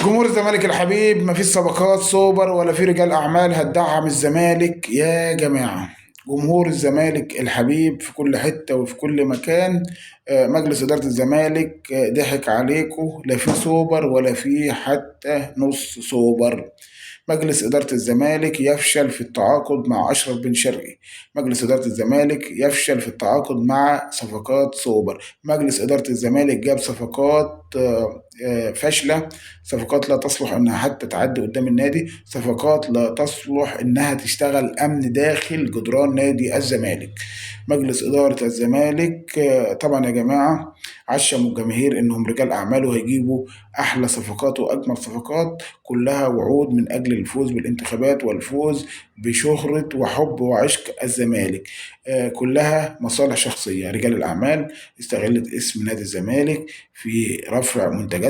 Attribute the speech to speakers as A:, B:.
A: جمهور الزمالك الحبيب، مفيش صفقات سوبر ولا في رجال اعمال هتدعم الزمالك يا جماعه. جمهور الزمالك الحبيب في كل حته وفي كل مكان. مجلس اداره الزمالك ضحك عليكم، لا في سوبر ولا في حتى نص سوبر. مجلس إدارة الزمالك يفشل في التعاقد مع أشرف بن شرقي. مجلس إدارة الزمالك يفشل في التعاقد مع صفقات سوبر. مجلس إدارة الزمالك جاب صفقات فاشلة. صفقات لا تصلح إنها حتى تعدي قدام النادي، صفقات لا تصلح إنها تشتغل أمن داخل جدران نادي الزمالك. مجلس إدارة الزمالك طبعا يا جماعة عشموا الجماهير إنهم رجال أعمال وهيجيبوا أحلى صفقات وأجمل صفقات، كلها وعود من أجل الفوز بالانتخابات والفوز بشهرة وحب وعشق الزمالك. كلها مصالح شخصية. رجال الأعمال استغلت اسم نادي الزمالك في رفع منتجاتها